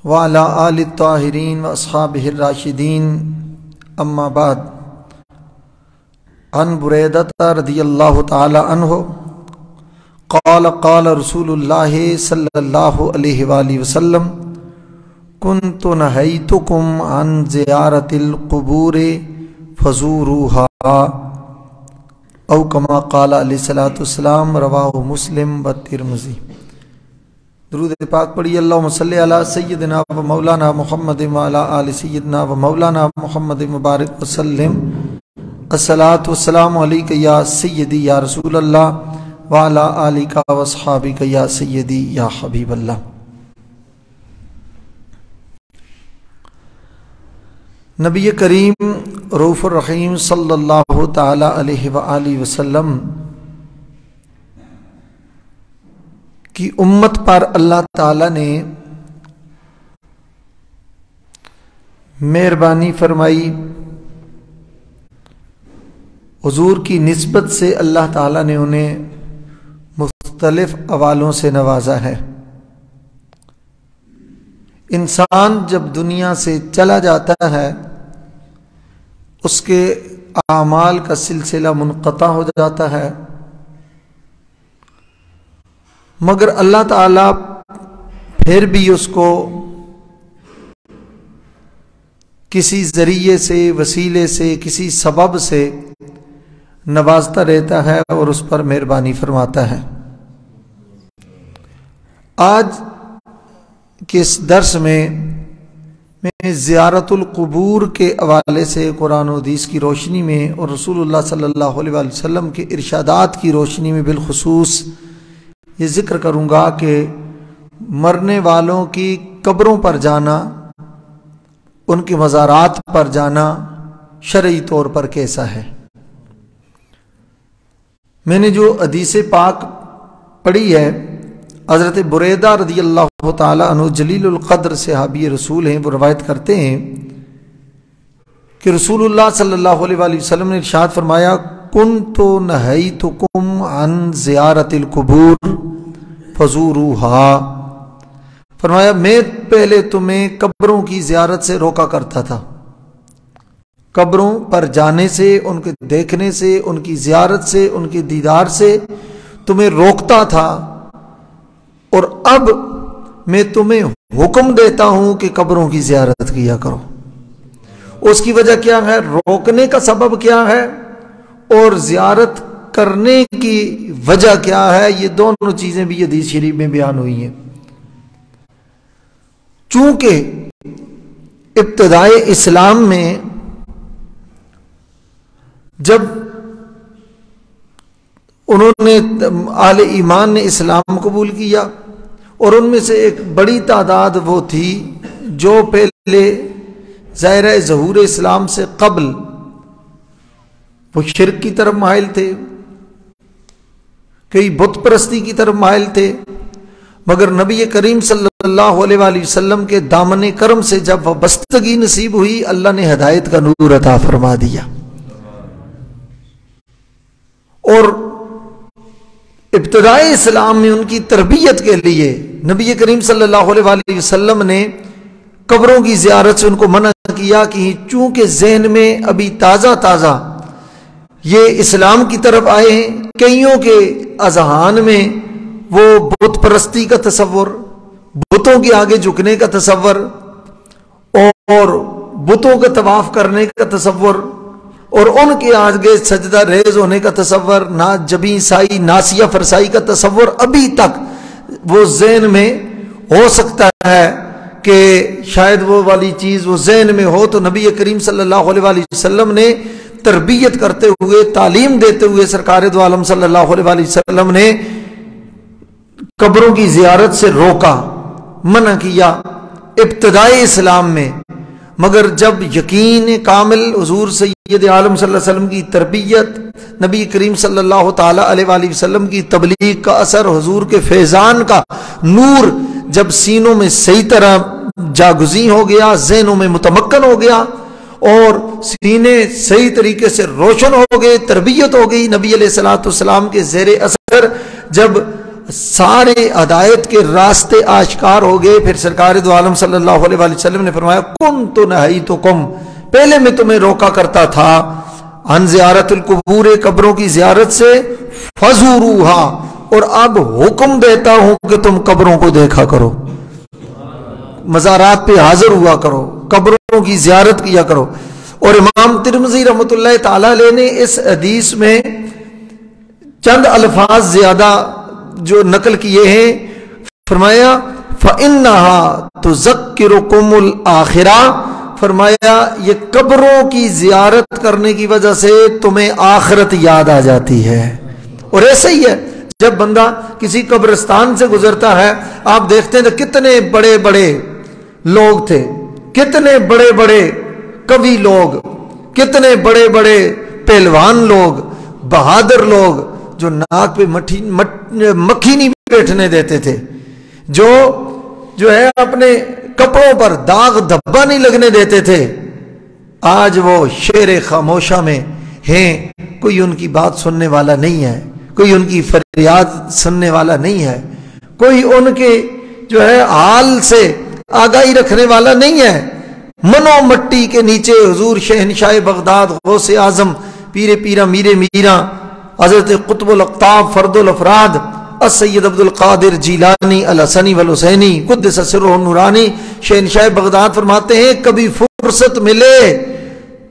وعلى آل الطاہرین واصحابہ الراشدین اما بعد عن بریدہ رضی اللہ تعالی عنہ قال قال رسول اللہ صلی اللہ علیہ وآلہ وسلم كنت نہیتکم عن زیارت القبور فزوروها او کما قال علیہ الصلوۃ والسلام رواہ مسلم والترمذی۔ درود پاک پڑھی اللہم صلی علی سیدنا و مولانا محمد وعلی آل سیدنا و مولانا محمد مبارک وسلم۔ الصلاۃ والسلام علیک یا سیدی یا رسول اللہ وعلی آلک و اصحابک یا سیدی یا حبیب اللہ۔ نبی کریم رؤوف الرحیم صلی اللہ تعالی علیہ وآلہ وسلم کی امت پر اللہ تعالی نے مہربانی فرمائی۔ حضور کی نسبت سے اللہ تعالی نے انہیں مختلف حوالوں سے نوازا ہے۔ انسان جب دنیا سے چلا جاتا ہے اس کے اعمال کا سلسلہ منقطع ہو جاتا ہے، مگر اللہ تعالیٰ پھر بھی اس کو کسی ذریعے سے، وسیلے سے، کسی سبب سے نوازتا رہتا ہے اور اس پر مہربانی فرماتا ہے۔ آج کے اس درس میں زیارت القبور کے حوالے سے قرآن و حدیث کی روشنی میں اور رسول اللہ صلی اللہ علیہ وسلم کے ارشادات کی روشنی میں بالخصوص یہ ذکر کروں گا کہ مرنے والوں کی قبروں پر جانا، ان کے مزارات پر جانا شرعی طور پر کیسا ہے۔ میں نے جو حدیث پاک پڑھی ہے، حضرت بریدہ رضی اللہ تعالی عنہ جلیل القدر صحابی رسول ہیں، وہ روایت کرتے ہیں کہ رسول اللہ صلی اللہ علیہ وآلہ وسلم نے ارشاد فرمایا کنت نہیتکم عن زیارت القبور فزوروها، فرمایا میں پہلے تمہیں قبروں کی زیارت سے روکا کرتا تھا، قبروں پر جانے سے، ان کے دیکھنے سے، ان کی زیارت سے، ان کے دیدار سے تمہیں روکتا تھا، اور اب میں تمہیں حکم دیتا ہوں کہ قبروں کی زیارت کیا کرو۔ اس کی وجہ کیا ہے، روکنے کا سبب کیا ہے اور زیارت کرنے کی وجہ کیا ہے، یہ دونوں چیزیں بھی حدیث شریف میں بیان ہوئی ہیں۔ چونکہ ابتدائے اسلام میں جب انہوں نے اہل ایمان نے اسلام قبول کیا، اور ان میں سے ایک بڑی تعداد وہ تھی جو پہلے ظاہرہ ظہور اسلام سے قبل وہ شرک کی طرف مائل تھے، کئی بت پرستی کی طرف مائل تھے، مگر نبی کریم صلی اللہ علیہ وآلہ وسلم کے دامن کرم سے جب وابستگی نصیب ہوئی، اللہ نے ہدایت کا نور عطا فرما دیا، اور ابتدائی اسلام میں ان کی تربیت کے لیے نبی کریم صلی اللہ علیہ وآلہ وسلم نے قبروں کی زیارت سے ان کو منع کیا، کہ چونکہ ذہن میں ابھی تازہ تازہ یہ اسلام کی طرف آئے ہیں، کئیوں کے اذہان میں وہ بت پرستی کا تصور، بتوں کے آگے جھکنے کا تصور اور بتوں کا طواف کرنے کا تصور اور ان کے آگے سجدہ ریز ہونے کا تصور، نہ جبیں سائی ناسیہ فرسائی کا تصور ابھی تک وہ ذہن میں ہو سکتا ہے کہ شاید وہ والی چیز وہ ذہن میں ہو، تو نبی کریم صلی اللہ علیہ وآلہ وسلم نے تربیت کرتے ہوئے، تعلیم دیتے ہوئے سرکار دو عالم صلی اللہ علیہ وآلہ وسلم نے قبروں کی زیارت سے روکا، منع کیا ابتدائی اسلام میں۔ مگر جب یقین کامل حضور سید عالم صلی اللہ علیہ وسلم کی تربیت، نبی کریم صلی اللہ تعالی علیہ وآلہ وسلم کی تبلیغ کا اثر، حضور کے فیضان کا نور جب سینوں میں صحیح طرح جاگزیں ہو گیا، ذہنوں میں متمکن ہو گیا اور سینے صحیح طریقے سے روشن ہو گئے، تربیت ہو گئی، نبی علیہ الصلوۃ والسلام کے زیر اثر جب سارے ہدایت کے راستے آشکار ہو گئے. پھر سرکار دو عالم صلی اللہ علیہ وآلہ وسلم نے فرمایا کنت نہیتکم، پہلے میں تمہیں روکا کرتا تھا عن زیارت القبور، قبروں کی زیارت سے، فزوروہا، اور اب حکم دیتا ہوں کہ تم قبروں کو دیکھا کرو، مزارات پہ حاضر ہوا کرو، قبروں کی زیارت کیا کرو. اور امام ترمذی رحمۃ اللہ تعالی علیہ نے اس حدیث میں چند الفاظ زیادہ جو نقل کیے ہیں، فرمایا فَإِنَّهَا تُذَكِّرُكُمُ الْآخِرَةَ، فرمایا یہ قبروں کی زیارت کرنے کی وجہ سے تمہیں آخرت یاد آ جاتی ہے. اور ایسا ہی ہے، جب بندہ کسی قبرستان سے گزرتا ہے، آپ دیکھتے ہیں تو کتنے بڑے بڑے لوگ تھے، کتنے بڑے بڑے کوی لوگ، کتنے بڑے بڑے پہلوان لوگ، بہادر لوگ، جو ناک پہ مکھی نہیں بیٹھنے دیتے تھے، جو ہے اپنے کپڑوں پر داغ دھبا نہیں لگنے دیتے تھے، آج وہ شیر خاموشہ میں ہیں. کوئی ان کی بات سننے والا نہیں ہے، کوئی ان کی فریاد سننے والا نہیں ہے، کوئی ان کے جو ہے حال سے آگاہی رکھنے والا نہیں ہے. منو مٹی کے نیچے حضور شہنشاہ بغداد، غوث اعظم، پیر پیرا میر میرا، حضرت قطب الاقطاب، فرد الافراد، السید عبد القادر جیلانی الحسنی والحسینی قدس سرہ النورانی، شہنشاہ بغداد فرماتے ہیں کبھی فرصت ملے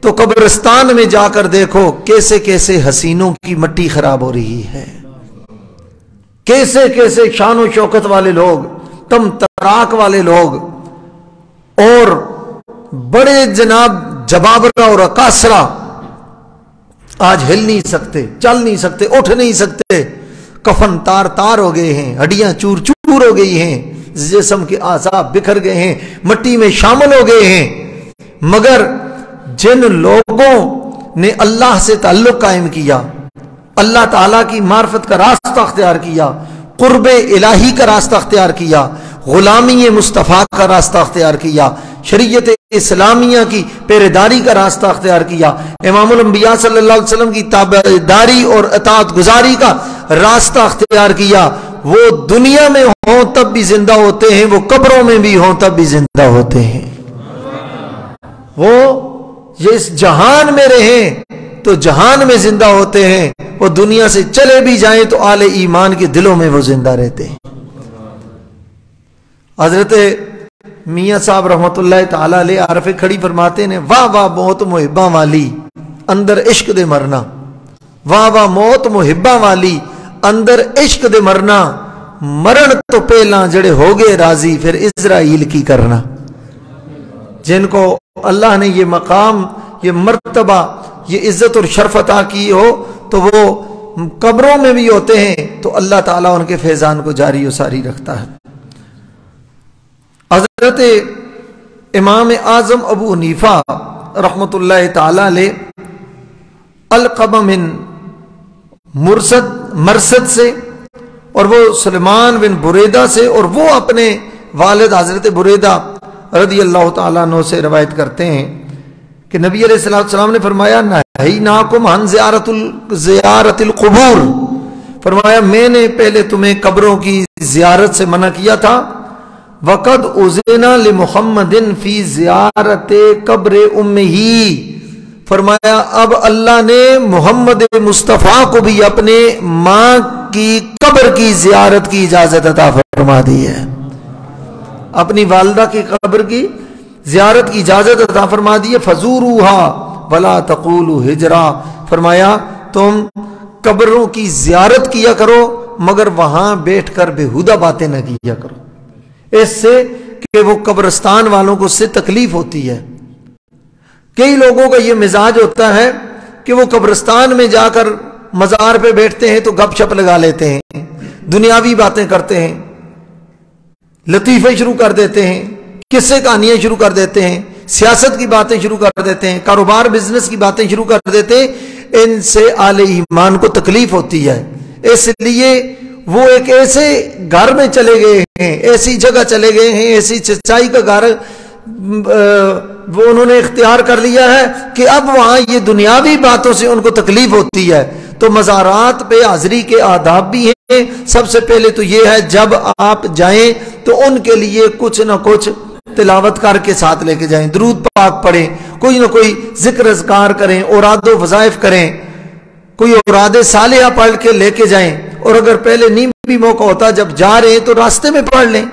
تو قبرستان میں جا کر دیکھو کیسے کیسے حسینوں کی مٹی خراب ہو رہی ہے، کیسے کیسے شان و شوکت والے لوگ، تم تراک والے لوگ، اور بڑے جناب جبابرہ اور اکاسرہ آج ہل نہیں سکتے، چل نہیں سکتے، اٹھ نہیں سکتے، کفن تار تار ہو گئے ہیں، ہڈیاں چور چور ہو گئی ہیں، جسم کے اعضاء بکھر گئے ہیں، مٹی میں شامل ہو گئے ہیں. مگر جن لوگوں نے اللہ سے تعلق قائم کیا، اللہ تعالیٰ کی معرفت کا راستہ اختیار کیا، قرب الہی کا راستہ اختیار کیا، غلامی مصطفیٰ کا راستہ اختیار کیا، شریعت اسلامیہ کی پیروی کا راستہ اختیار کیا، امام الانبیاء صلی اللہ علیہ وسلم کی تابعداری اور اطاعت گزاری کا راستہ اختیار کیا، وہ دنیا میں ہوں تب بھی زندہ ہوتے ہیں، وہ قبروں میں بھی ہوں تب بھی زندہ ہوتے ہیں. وہ اس جہان میں رہیں تو جہان میں زندہ ہوتے ہیں، وہ دنیا سے چلے بھی جائیں تو اہل ایمان کے دلوں میں وہ زندہ رہتے ہیں. حضرت میاں صاحب رحمۃ اللہ تعالی علیہ عارف کھڑی فرماتے ہیں واہ واہ موت محباں والی اندر عشق دے مرنا، واہ واہ موت محباں والی اندر عشق دے مرنا، مرن تو پہلا جڑے ہو گئے راضی پھر اسرائیل کی کرنا. جن کو اللہ نے یہ مقام، یہ مرتبہ، یہ عزت اور شرف عطا کی ہو تو وہ قبروں میں بھی ہوتے ہیں تو اللہ تعالیٰ ان کے فیضان کو جاری و ساری رکھتا ہے. حضرت امام اعظم ابو حنیفہ رحمۃ اللہ تعالی علیہ القمہ من مرصد سے، اور وہ سلمان بن بریدہ سے، اور وہ اپنے والد حضرت بریدہ رضی اللہ تعالیٰ عنہ سے روایت کرتے ہیں کہ نبی علیہ السلام نے فرمایا نہیناکم عن زیارت القبور، فرمایا میں نے پہلے تمہیں قبروں کی زیارت سے منع کیا تھا. وقد اذن لمحمد فی زیارت قبر امہ، فرمایا اب اللہ نے محمد مصطفیٰ کو بھی اپنے ماں کی قبر کی زیارت کی اجازت عطا فرما دی ہے، اپنی والدہ کی قبر کی زیارت کی اجازت عطا فرما دی ہے. فزوروہا ولا تقولوا ہجرا، فرمایا تم قبروں کی زیارت کیا کرو مگر وہاں بیٹھ کر بےہودہ باتیں نہ کیا کرو، اس سے کہ وہ قبرستان والوں کو اس سے تکلیف ہوتی ہے. کئی لوگوں کا یہ مزاج ہوتا ہے کہ وہ قبرستان میں جا کر مزار پہ بیٹھتے ہیں تو گپ شپ لگا لیتے ہیں، دنیاوی باتیں کرتے ہیں، لطیفے شروع کر دیتے ہیں، قصے کہانیاں شروع کر دیتے ہیں، سیاست کی باتیں شروع کر دیتے ہیں، کاروبار بزنس کی باتیں شروع کر دیتے ہیں. ان سے اہل ایمان کو تکلیف ہوتی ہے، اس لیے وہ ایک ایسے گھر میں چلے گئے ہیں، ایسی جگہ چلے گئے ہیں، ایسی سچائی کا گھر وہ انہوں نے اختیار کر لیا ہے کہ اب وہاں یہ دنیاوی باتوں سے ان کو تکلیف ہوتی ہے. تو مزارات پہ حاضری کے آداب بھی سب سے پہلے تو یہ ہے جب آپ جائیں تو ان کے لیے کچھ نہ کچھ تلاوت کر کے ساتھ لے کے جائیں، درود پاک پڑھیں، کوئی نہ کوئی ذکر اذکار کریں، اوراد و وظائف کریں، کوئی اوراد صالحہ پڑھ کے لے کے جائیں، اور اگر پہلے نہیں بھی موقع ہوتا جب جا رہے ہیں تو راستے میں پڑھ لیں،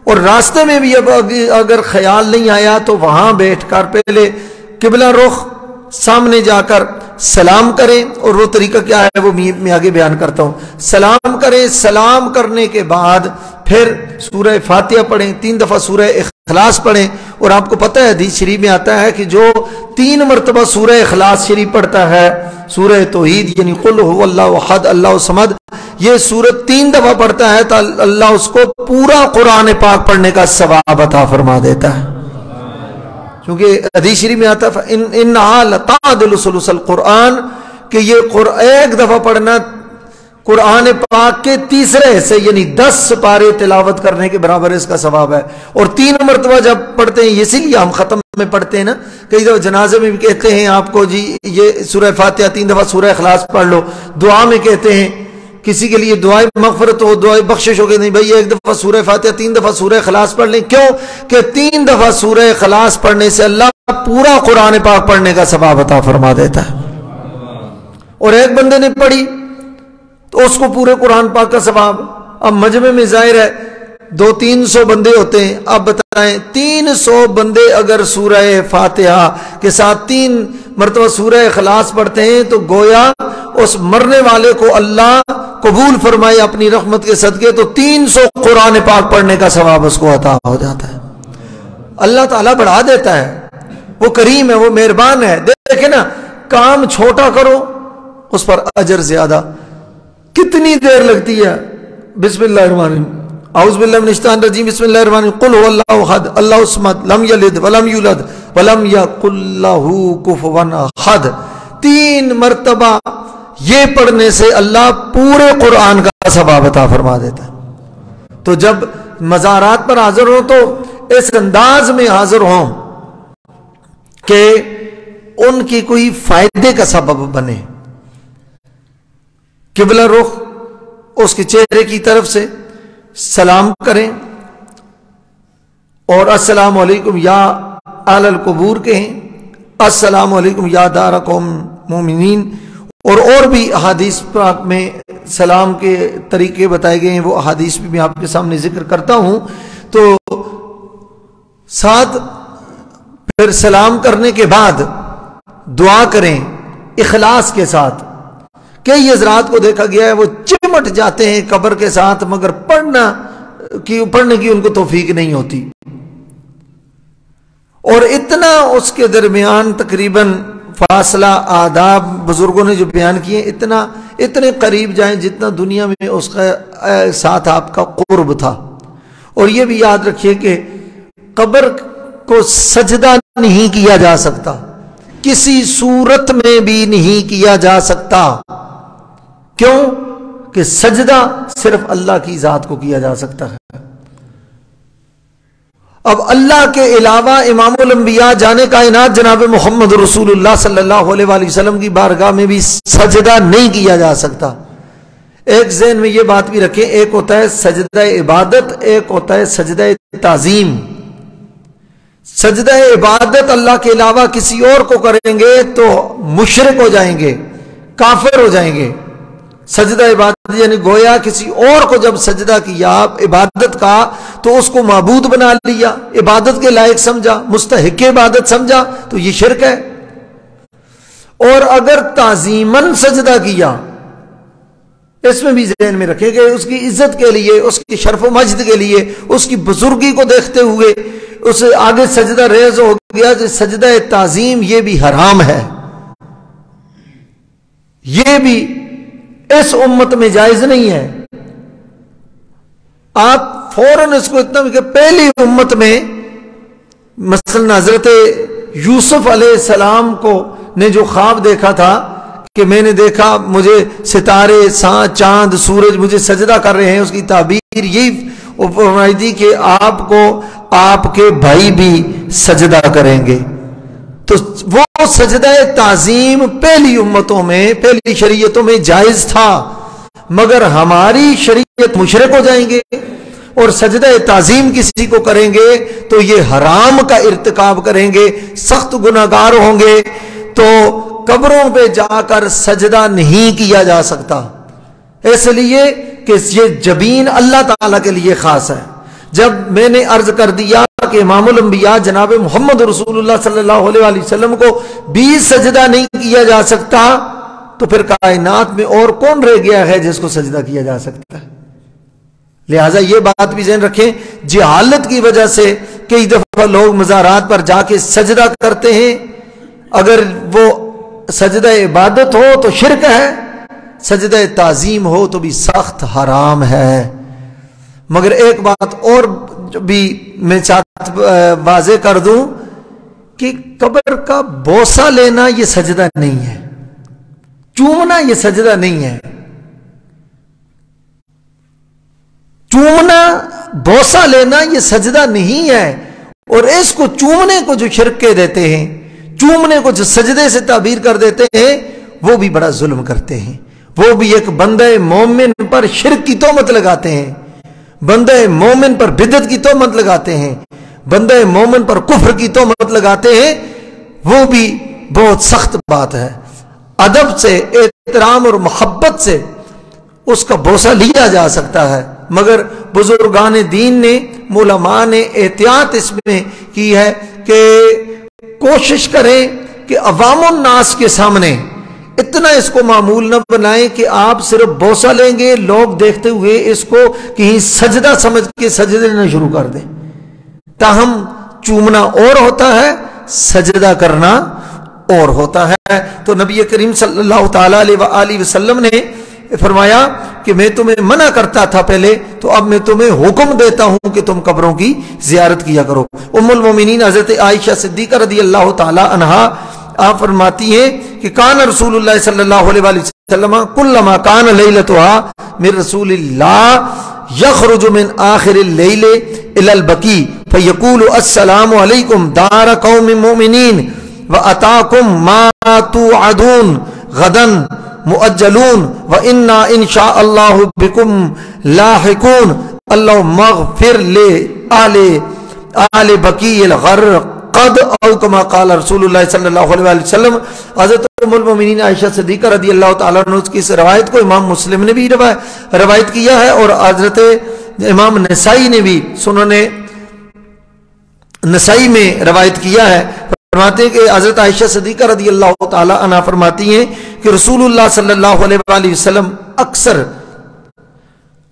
اور راستے میں بھی اگر خیال نہیں آیا تو وہاں بیٹھ کر پہلے قبلہ رخ سامنے جا کر سلام کریں، اور وہ طریقہ کیا ہے وہ میں آگے بیان کرتا ہوں۔ سلام کریں، سلام کرنے کے بعد پھر سورہ فاتحہ پڑھیں، 3 دفعہ سورہ اخلاص پڑھیں، اور آپ کو پتہ ہے حدیث شریف میں آتا ہے کہ جو 3 مرتبہ سورہ اخلاص شریف پڑھتا ہے، سورہ توحید یعنی قل هو اللہ احد اللہ الصمد، یہ سورت 3 دفعہ پڑھتا ہے تو اللہ اس کو پورا قرآن پاک پڑھنے کا ثواب عطا فرما دیتا ہے، کیونکہ حدیث شریف میں آتا ہے انہا لتعدل ثلث القرآن، کہ یہ ایک دفعہ پڑھنا قرآن پاک کے تیسرے حصے یعنی 10 سپارے تلاوت کرنے کے برابر اس کا ثواب ہے۔ اور 3 مرتبہ جب پڑھتے ہیں، اسی لیے ہم ختم میں پڑھتے ہیں نا، کئی دفعہ جنازے میں بھی کہتے ہیں آپ کو جی یہ سورہ فاتحہ 3 دفعہ سورہ اخلاص پڑھ لو، دعا میں کہتے ہیں کسی کے لیے دعائے مغفرت ہو، دعائے بخشش ہو گئی، نہیں بھائی 1 دفعہ سورہ فاتحہ 3 دفعہ سورہ اخلاص پڑھ لیں، کیوں کہ 3 دفعہ سورہ اخلاص پڑھنے سے اللہ پورا قرآن پاک پڑھنے کا ثواب عطا فرما دیتا ہے، اور ایک بندے نے پڑھی تو اس کو پورے قرآن پاک کا ثواب۔ اب مجمع میں ظاہر ہے 200-300 بندے ہوتے ہیں، اب بتائیں 300 بندے اگر سورہ فاتحہ کے ساتھ 3 مرتبہ سورہ اخلاص پڑھتے ہیں تو گویا اس مرنے والے کو اللہ قبول فرمائے اپنی رحمت کے صدقے تو 300 قرآن پاک پڑھنے کا ثواب اس کو عطا ہو جاتا ہے۔ اللہ تعالیٰ بڑھا دیتا ہے، وہ کریم ہے، وہ مہربان ہے۔ دیکھیں نا، کام چھوٹا کرو اس پر اجر زیادہ، کتنی دیر لگتی ہے۔ بسم اللہ الرحمن الرحیم، اعوذ باللہ من الشیطان الرجیم، بسم اللہ الرحمن الرحیم، قل هو اللہ احد اللہ الصمد لم یلد ولم یولد ولم یکن لہ کفوا احد، 3 مرتبہ یہ پڑھنے سے اللہ پورے قرآن کا ثواب عطا فرما دیتا ہے۔ تو جب مزارات پر حاضر ہوں تو اس انداز میں حاضر ہوں کہ ان کی کوئی فائدے کا سبب بنے۔ قبلہ رخ اس کے چہرے کی طرف سے سلام کریں، اور السلام علیکم یا اہل القبور کہیں، السلام علیکم یا دار قوم مومنین، اور بھی احادیث پاک میں سلام کے طریقے بتائے گئے ہیں، وہ احادیث بھی میں آپ کے سامنے ذکر کرتا ہوں۔ تو ساتھ پھر سلام کرنے کے بعد دعا کریں اخلاص کے ساتھ۔ کئی حضرات کو دیکھا گیا ہے وہ چمٹ جاتے ہیں قبر کے ساتھ، مگر پڑھنے کی ان کو توفیق نہیں ہوتی، اور اتنا اس کے درمیان تقریباً فاصلہ آداب بزرگوں نے جو بیان کیے اتنے قریب جائیں جتنا دنیا میں اس کا ساتھ آپ کا قرب تھا۔ اور یہ بھی یاد رکھیے کہ قبر کو سجدہ نہیں کیا جا سکتا، کسی صورت میں بھی نہیں کیا جا سکتا، کیوں کہ سجدہ صرف اللہ کی ذات کو کیا جا سکتا ہے۔ اب اللہ کے علاوہ امام الانبیاء جانے کائنات جناب محمد رسول اللہ صلی اللہ علیہ وآلہ وسلم کی بارگاہ میں بھی سجدہ نہیں کیا جا سکتا۔ ایک ذہن میں یہ بات بھی رکھیں، ایک ہوتا ہے سجدہ عبادت، ایک ہوتا ہے سجدہ تعظیم۔ سجدہ عبادت اللہ کے علاوہ کسی اور کو کریں گے تو مشرک ہو جائیں گے، کافر ہو جائیں گے۔ سجدہ عبادت یعنی گویا کسی اور کو جب سجدہ کیا عبادت کا تو اس کو معبود بنا لیا، عبادت کے لائق سمجھا، مستحق عبادت سمجھا، تو یہ شرک ہے۔ اور اگر تعظیماً سجدہ کیا، اس میں بھی ذہن میں رکھیں کہ اس کی عزت کے لیے، اس کی شرف و مجد کے لیے، اس کی بزرگی کو دیکھتے ہوئے اس آگے سجدہ ریز ہو گیا، جو سجدہ تعظیم یہ بھی حرام ہے، یہ بھی اس امت میں جائز نہیں ہے۔ آپ فوراً اس کو اتنا کہ پہلی امت میں مثلا حضرت یوسف علیہ السلام کو نے جو خواب دیکھا تھا کہ میں نے دیکھا مجھے ستارے، چاند، سورج مجھے سجدہ کر رہے ہیں، اس کی تعبیر یہی فرمائی تھی کہ آپ کو آپ کے بھائی بھی سجدہ کریں گے۔ تو وہ سجدہ تعظیم پہلی امتوں میں، پہلی شریعتوں میں جائز تھا، مگر ہماری شریعت مشرک ہو جائیں گے اور سجدہ تعظیم کسی کو کریں گے تو یہ حرام کا ارتکاب کریں گے، سخت گناہگار ہوں گے۔ تو قبروں پہ جا کر سجدہ نہیں کیا جا سکتا، اس لیے کہ یہ جبین اللہ تعالیٰ کے لیے خاص ہے۔ جب میں نے عرض کر دیا کہ امام الانبیاء جناب محمد رسول اللہ صلی اللہ علیہ وسلم کو بھی سجدہ نہیں کیا جا سکتا، تو پھر کائنات میں اور کون رہ گیا ہے جس کو سجدہ کیا جا سکتا ہے؟ لہٰذا یہ بات بھی ذہن رکھیں، جہالت کی وجہ سے کئی دفعہ لوگ مزارات پر جا کے سجدہ کرتے ہیں، اگر وہ سجدہ عبادت ہو تو شرک ہے، سجدہ تعظیم ہو تو بھی سخت حرام ہے۔ مگر ایک بات اور بھی میں واضح کر دوں کہ قبر کا بوسہ لینا یہ سجدہ نہیں ہے، چومنا یہ سجدہ نہیں ہے۔ چومنا، بوسہ لینا یہ سجدہ نہیں ہے، اور اس کو چومنے کو جو شرک کے دیتے ہیں، چومنے کو جو سجدے سے تعبیر کر دیتے ہیں، وہ بھی بڑا ظلم کرتے ہیں۔ وہ بھی ایک بندہ مومن پر شرک کی تہمت لگاتے ہیں، بندہ مومن پر بدعت کی تہمت لگاتے ہیں، بندہ مومن پر کفر کی تہمت لگاتے ہیں، وہ بھی بہت سخت بات ہے۔ ادب سے، احترام اور محبت سے اس کا بوسہ لیا جا سکتا ہے، مگر بزرگان دین نے، علماء نے احتیاط اس میں کی ہے کہ کوشش کریں کہ عوام الناس کے سامنے اتنا اس کو معمول نہ بنائیں کہ آپ صرف بوسہ لیں گے، لوگ دیکھتے ہوئے اس کو کہیں سجدہ سمجھ کے سجدے لینا شروع کر دیں۔ تاہم چومنا اور ہوتا ہے، سجدہ کرنا اور ہوتا ہے۔ تو نبی کریم صلی اللہ تعالیٰ علیہ وسلم نے فرمایا کہ میں تمہیں منع کرتا تھا پہلے، تو اب میں تمہیں حکم دیتا ہوں کہ تم قبروں کی زیارت کیا کرو۔ ام المومنین حضرت عائشہ صدیقہ رضی اللہ تعالی عنہا آپ فرماتی ہیں کہ کان رسول اللہ صلی اللہ علیہ وسلم کلما کان لیلتها من رسول اللہ یخرج من آخر اللیل الی البقیع فیقول السلام علیکم دار قوم مؤمنین واتاکم ما توعدون غدا مؤجلون وَإِنَّا إِن شَاءَ اللَّهُ بِكُمْ لَاحِقُونَ اللَّهُمَّ اغْفِرْ لِآلِ بَقِيعِ الْغَرْقَدْ او كما قال رسول اللہ صلی اللہ علیہ وسلم۔ حضرت ام المومنین عائشہ صدیقہ رضی اللہ تعالیٰ عنہ کی اس روایت کو امام مسلم نے بھی روایت کیا ہے، اور حضرت امام نسائی نے بھی سنن نسائی میں روایت کیا ہے۔ فرماتے ہیں کہ حضرت عائشہ صدیقہ رضی اللہ تعالی عنہ فرماتی ہیں کہ رسول اللہ صلی اللہ علیہ وسلم اکثر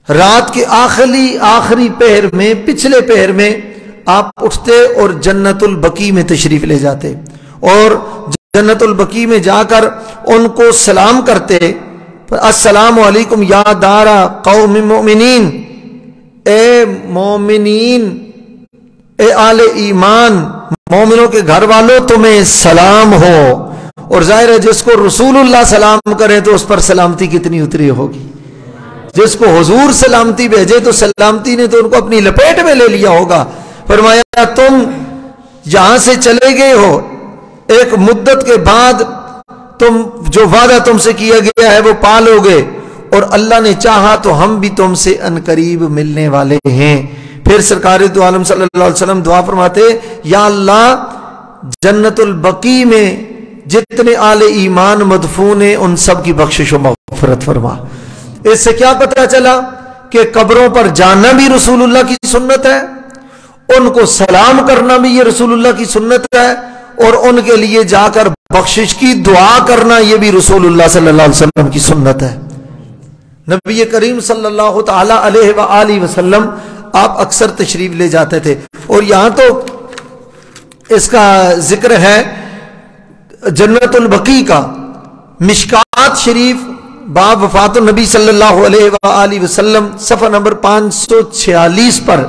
رات کے آخری پہر میں، پچھلے پہر میں آپ اٹھتے اور جنت البقیع میں تشریف لے جاتے، اور جنت البقیع میں جا کر ان کو سلام کرتے، السلام علیکم یا دار قوم مؤمنین، اے مومنین، اے آل ایمان، مومنوں کے گھر والوں تمہیں سلام ہو۔ اور ظاہر ہے جس کو رسول اللہ سلام کریں تو اس پر سلامتی کتنی اتری ہوگی، جس کو حضور سلامتی بھیجے تو سلامتی نے تو ان کو اپنی لپیٹ میں لے لیا ہوگا۔ فرمایا تم یہاں سے چلے گئے ہو، ایک مدت کے بعد تم جو وعدہ تم سے کیا گیا ہے وہ پالو گے، اور اللہ نے چاہا تو ہم بھی تم سے انقریب ملنے والے ہیں۔ پھر سرکار دو عالم صلی اللہ علیہ وسلم دعا فرماتے، یا اللہ جنت البقیع میں جتنے آل ایمان مدفون ہیں ان سب کی بخشش و مغفرت فرما۔ اس سے کیا پتہ چلا کہ قبروں پر جانا بھی رسول اللہ کی سنت ہے، ان کو سلام کرنا بھی یہ رسول اللہ کی سنت ہے، اور ان کے لیے جا کر بخشش کی دعا کرنا یہ بھی رسول اللہ صلی اللہ علیہ وسلم کی سنت ہے۔ نبی کریم صلی اللہ تعالی علیہ وآلہ وسلم آپ اکثر تشریف لے جاتے تھے، اور یہاں تو اس کا ذکر ہے جنت البقیع کا، مشکات شریف باب وفات النبی صلی اللہ علیہ وآلہ وسلم صفحہ نمبر 546 پر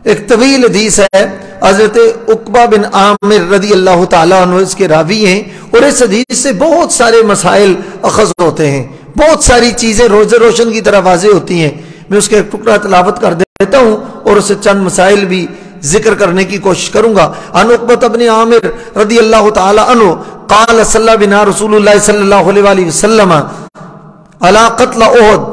ایک طویل حدیث ہے، حضرت عقبہ بن عامر رضی اللہ تعالیٰ عنہ اس کے راوی ہیں، اور اس حدیث سے بہت سارے مسائل اخذ ہوتے ہیں، بہت ساری چیزیں روز روشن کی طرح واضح ہوتی ہیں۔ میں اس کا ایک ٹکڑا تلاوت کر دیتا ہوں اور اسے چند مسائل بھی ذکر کرنے کی کوشش کروں گا۔ عن عقبہ بن عامر رضی اللہ تعالی عنہ قال صلی بنا رسول اللہ صلی اللہ علیہ وسلم علی قتل احد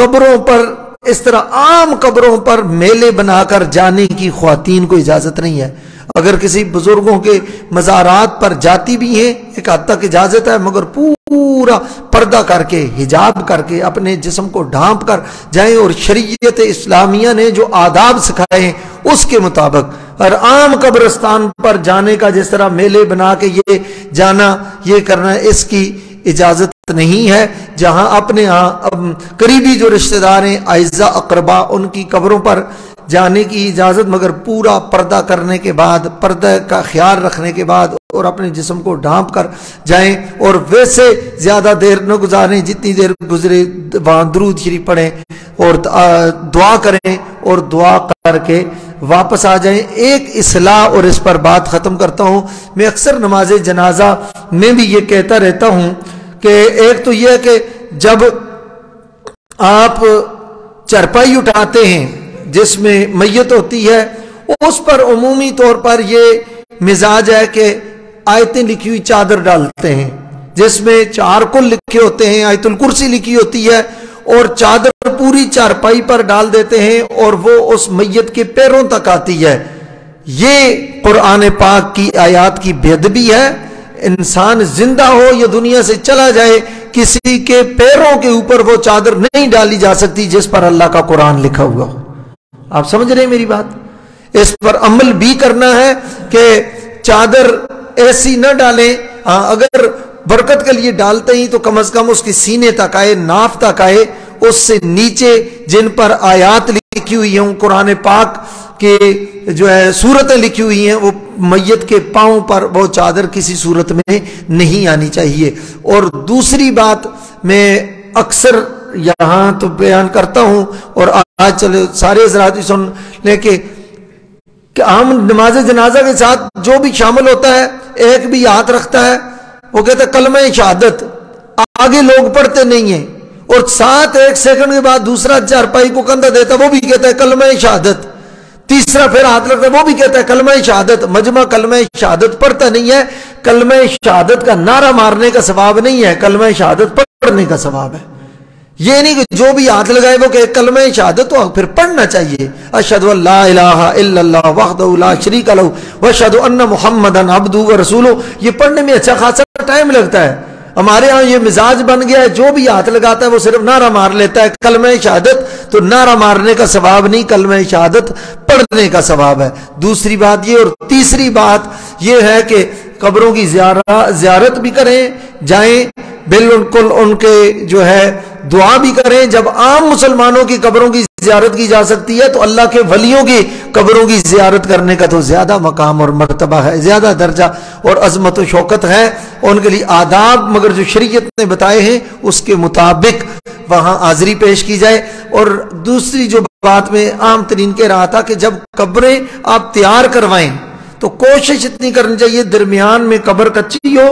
قبروں پر اس طرح عام قبروں پر میلے بنا کر جانے کی خواتین کو اجازت نہیں ہے. اگر کسی بزرگوں کے مزارات پر جاتی بھی ہیں ایک حد تک اجازت ہے، مگر پورا پردہ کر کے حجاب کر کے اپنے جسم کو ڈھانپ کر جائیں، اور شریعت اسلامیہ نے جو آداب سکھائے ہیں اس کے مطابق. اور عام قبرستان پر جانے کا جس طرح میلے بنا کے یہ جانا یہ کرنا، اس کی اجازت نہیں ہے. جہاں اپنے ہاں قریبی جو رشتہ دار ہیں اعزاء اقربا ان کی قبروں پر جانے کی اجازت، مگر پورا پردہ کرنے کے بعد، پردہ کا خیال رکھنے کے بعد، اور اپنے جسم کو ڈھانپ کر جائیں. اور ویسے زیادہ دیر نہ گزاریں، جتنی دیر گزرے وہاں درود شریف پڑھیں اور دعا کریں اور دعا کر کے واپس آ جائیں. ایک اصلاح اور اس پر بات ختم کرتا ہوں. میں اکثر نماز جنازہ میں بھی یہ کہتا رہتا ہوں کہ ایک تو یہ ہے کہ جب آپ چرپائی اٹھاتے ہیں جس میں میت ہوتی ہے، اس پر عمومی طور پر یہ مزاج ہے کہ آیتیں لکھی ہوئی چادر ڈالتے ہیں جس میں 4 کل لکھے ہوتے ہیں، آیت الکرسی لکھی ہوتی ہے، اور چادر پوری چارپائی پر ڈال دیتے ہیں اور وہ اس میت کے پیروں تک آتی ہے. یہ قرآن پاک کی آیات کی بے ادبی ہے. انسان زندہ ہو یا دنیا سے چلا جائے، کسی کے پیروں کے اوپر وہ چادر نہیں ڈالی جا سکتی جس پر اللہ کا قرآن لکھا ہوا ہو. آپ سمجھ رہے ہیں میری بات؟ اس پر عمل بھی کرنا ہے کہ چادر ایسی نہ ڈالیں. اگر برکت کے لیے ڈالتے ہی تو کم از کم اس کی سینے تک آئے، ناف تک آئے. اس سے نیچے جن پر آیات لکھی ہوئی ہیں قرآن پاک کے جو ہے صورتیں لکھی ہوئی ہیں، وہ میت کے پاؤں پر وہ چادر کسی صورت میں نہیں آنی چاہیے. اور دوسری بات میں اکثر یہاں تو بیان کرتا ہوں اور آج چلے سارے حضرات بھی سن لیں کہ ہم نماز جنازہ کے ساتھ جو بھی شامل ہوتا ہے، ایک بھی ہاتھ رکھتا ہے، وہ کہتا ہے کلمہ شہادت. آگے لوگ پڑھتے نہیں ہیں، اور ساتھ 1 سیکنڈ کے بعد دوسرا چارپائی کو کندھا دیتا ہے، وہ بھی کہتا ہے کلمہ شہادت. تیسرا پھر ہاتھ رکھتا ہے، وہ بھی کہتا ہے کلمہ شہادت. مجمع کلمہ شہادت پڑھتا نہیں ہے. کلمہ شہادت کا نعرہ مارنے کا ثواب نہیں ہے، کلمہ شہادت پڑھنے کا ثواب ہے. یہ نہیں کہ جو بھی ہاتھ لگائے وہ کہ کلمہ شہادت، تو پھر پڑھنا چاہیے اشہد ان لا الہ الا اللہ وحدہ لا شریک لہ واشہد ان محمدا عبدہ ورسولہ. یہ پڑھنے میں اچھا خاصا ٹائم لگتا ہے. ہمارے ہاں یہ مزاج بن گیا ہے، جو بھی ہاتھ لگاتا ہے وہ صرف نعرہ مار لیتا ہے کلمہ شہادت. تو نعرہ مارنے کا ثواب نہیں، کلمہ شہادت پڑھنے کا ثواب ہے. دوسری بات یہ. اور تیسری بات یہ ہے کہ قبروں کی زیارت بھی کریں، جائیں بالکل ان کے جو ہے دعا بھی کریں. جب عام مسلمانوں کی قبروں کی زیارت کی جا سکتی ہے تو اللہ کے ولیوں کی قبروں کی زیارت کرنے کا تو زیادہ مقام اور مرتبہ ہے، زیادہ درجہ اور عظمت و شوکت ہے. ان کے لیے آداب مگر جو شریعت نے بتائے ہیں اس کے مطابق وہاں حاضری پیش کی جائے. اور دوسری جو بات میں عام ترین کہہ رہا تھا کہ جب قبریں آپ تیار کروائیں تو کوشش اتنی کرنی چاہیے درمیان میں قبر کچی ہو،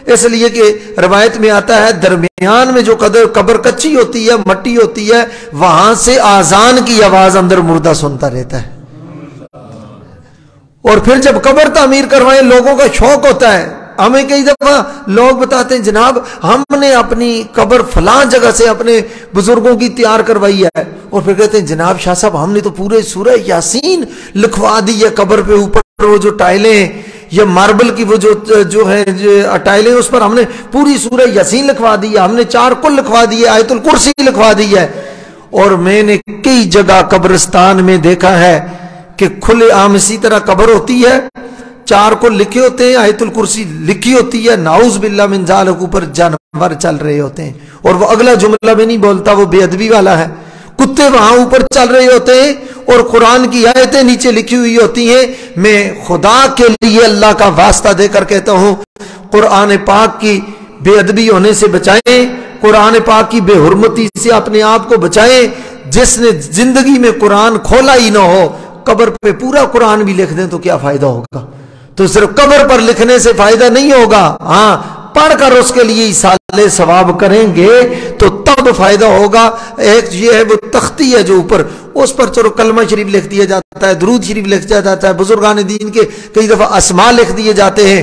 اس لیے کہ روایت میں آتا ہے درمیان میں جو قبر کچی ہوتی ہے، مٹی ہوتی ہے، وہاں سے آذان کی آواز اندر مردہ سنتا رہتا ہے. اور پھر جب قبر تعمیر کروائیں لوگوں کا شوق ہوتا ہے. ہمیں کئی دفعہ لوگ بتاتے ہیں جناب ہم نے اپنی قبر فلاں جگہ سے اپنے بزرگوں کی تیار کروائی ہے، اور پھر کہتے ہیں جناب شاہ صاحب ہم نے تو پورے سورہ یاسین لکھوا دی ہے قبر پہ، اوپر وہ جو ٹائلیں یا ماربل کی وہ جو ہے ٹائلیں اس پر ہم نے پوری سورہ یاسین لکھوا دی ہے، ہم نے 4 کل لکھوا دی ہے، آیت الکرسی لکھوا دی ہے. اور میں نے کئی جگہ قبرستان میں دیکھا ہے کہ کھلے عام اسی طرح قبر ہوتی ہے، 4 کل لکھے ہوتے ہیں، آیت الکرسی لکھی ہوتی ہے، نعوذ باللہ من ذالک اوپر جانور چل رہے ہوتے ہیں، اور وہ اگلا جملہ بھی نہیں بولتا، وہ بے ادبی والا ہے. کتے وہاں اوپر چل رہے ہوتے ہیں اور قرآن کی آیتیں نیچے لکھی ہوئی ہوتی ہیں. میں خدا کے لیے اللہ کا واسطہ دے کر کہتا ہوں قرآن پاک کی بے ادبی ہونے سے بچائیں، قرآن پاک کی بے حرمتی سے اپنے آپ کو بچائیں. جس نے زندگی میں قرآن کھولا ہی نہ ہو، قبر پہ پورا قرآن بھی لکھ دیں تو کیا فائدہ ہوگا؟ تو صرف قبر پر لکھنے سے فائدہ نہیں ہوگا. ہاں پڑھ کر اس کے لیے ایصال ثواب کریں گے تو تب فائدہ ہوگا. ایک یہ ہے وہ تختی ہے جو اوپر اس پر چلو کلمہ شریف لکھ دیا جاتا ہے، درود شریف لکھ دیا جاتا ہے، بزرگان دین کے کئی دفعہ اسماء لکھ دیے جاتے ہیں،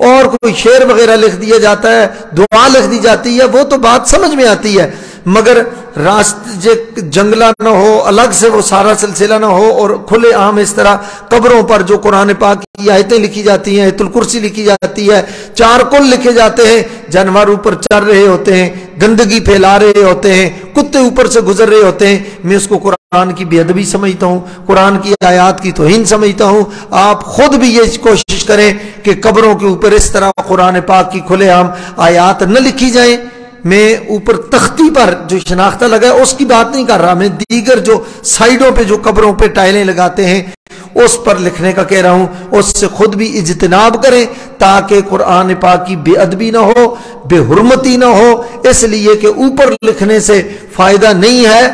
اور کوئی شعر وغیرہ لکھ دیا جاتا ہے، دعا لکھ دی جاتی ہے، وہ تو بات سمجھ میں آتی ہے. مگر راستے جنگلہ نہ ہو، الگ سے وہ سارا سلسلہ نہ ہو، اور کھلے عام اس طرح قبروں پر جو قرآن پاک کی آیتیں لکھی جاتی ہیں، آیت الکرسی لکھی جاتی ہے، 4 کل لکھے جاتے ہیں، جانور اوپر چر رہے ہوتے ہیں، گندگی پھیلا رہے ہوتے ہیں، کتے اوپر سے گزر رہے ہوتے ہیں، میں اس کو قرآن کی بے ادبی سمجھتا ہوں، قرآن کی آیات کی توہین سمجھتا ہوں۔ آپ خود بھی یہ کوشش کریں کہ قبروں کے اوپر اس طرح قرآن پاک کی کھلے عام آیات نہ لکھی جائیں۔ میں اوپر تختی پر جو شناختہ لگا ہے اس کی بات نہیں کر رہا، میں دیگر جو سائیڈوں پہ جو قبروں پہ ٹائلیں لگاتے ہیں اس پر لکھنے کا کہہ رہا ہوں، اس سے خود بھی اجتناب کریں تاکہ قرآن پاک کی بے ادبی نہ ہو، بے حرمتی نہ ہو۔ اس لیے کہ اوپر لکھنے سے فائدہ نہیں ہے،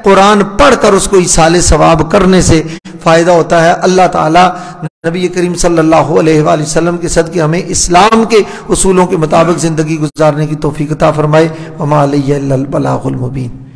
قرآن پڑھ کر اس کو ایصال ثواب کرنے سے فائدہ ہوتا ہے۔ اللہ تعالیٰ نبی کریم صلی اللہ علیہ وآلہ وسلم کے صدقے ہمیں اسلام کے اصولوں کے مطابق زندگی گزارنے کی توفیق عطا فرمائے۔ وما علیہ الا البلاغ المبین۔